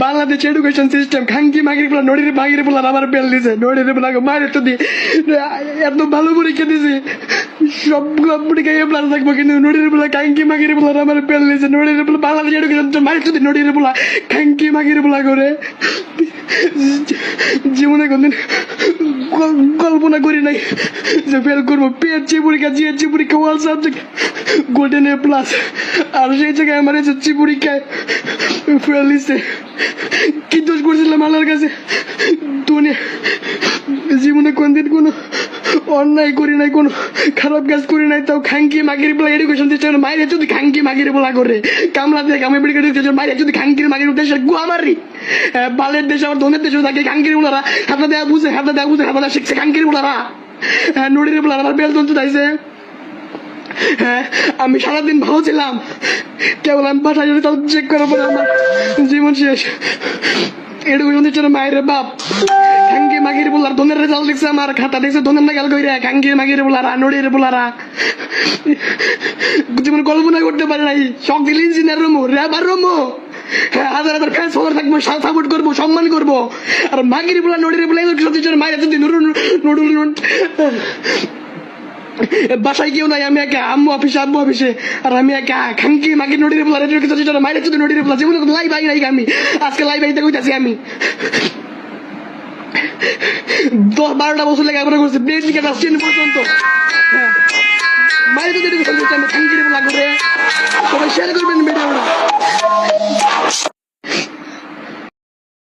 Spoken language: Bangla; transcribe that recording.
বাংলাদেশ এডুকেশন সিস্টেম খাঙ্কি মাগির বলা নড়ির মাগির বলা আমার বেল দিছে নড়ির বলা মায়ের তো দিয়ে এত ভালো পরীক্ষা দিছি সবগুলো পরীক্ষা এ প্লাস থাকবো কিন্তু নড়ির বলা খাঙ্কি মাগির বলা আমার বেল দিছে নড়ির বলা বাংলাদেশ এডুকেশন মায়ের তো নড়ির বলা খাঙ্কি মাগির বলা করে জীবনে কোনদিন কল্পনা করি নাই যে ফেল করবো পিএইচসি পরীক্ষা জিএইচসি পরীক্ষা ওয়াল সাবজেক্ট গোল্ডেন এ প্লাস আর সেই জায়গায় আমার এসএসসি পরীক্ষায় ফেল দিচ্ছে কি দোষ করছিলাম আল্লাহর কাছে দুনিয়া জীবনে কোনদিন কোনো অন্যায় করি নাই কোনো খারাপ কাজ করি নাই তাও খাঙ্কি মাগির বলা এডুকেশন সিস্টেম মাইরে যদি খাঙ্কি মাগির বলা করে কামলা দেখ আমি মাইরে যদি খাঙ্কির মাগির দেশের গুয়ামারি বালের দেশে আমার ধনের দেশে থাকে খাঙ্কির বলারা হাতা দেয়া বুঝে হাতা শিখছে খাঙ্কির বলারা নড়ির বলারা আমার বেল তন্তু চাইছে হ্যাঁ আমি সারাদিন ভালো ছিলাম কেবল আমি বাসায় যদি তাও চেক করার পরে আমার জীবন শেষ এডুকেশন সিস্টেম মায়ের বাপ খাঙ্কি মাগির বলার ধনের রেজাল্ট দেখছে আমার খাতা দেখছে ধনের নাগাল কইরা খাঙ্কি মাগির বলারা নড়ির বলারা জীবন কল্পনা করতে পারে নাই শখ দিল ইঞ্জিনিয়ার রুমো রেবার রুমো হাজার হাজার ফ্যান্স ফলোয়ার থাকবো সাপোর্ট করবো সম্মান করবো আর মাগির বলা নড়ির বলা মায়ের যদি নুডুল বাসায় কেউ নাই আমি একা আব্বু অফিসে আর আমি একা খাঙ্কি মাগির নড়ির বলা মায়ের যদি নড়ির বলা জীবনে লাইভ আই নাই আমি আজকে লাইভ আইতে কইতাছি আমি 10-12টা বছর লেখাপড়া করছি বেশ ক্লাস 10 পর্যন্ত মায়ের যদি খাঙ্কির বলা করে সবাই শেয়ার করবেন ভিডিওটা।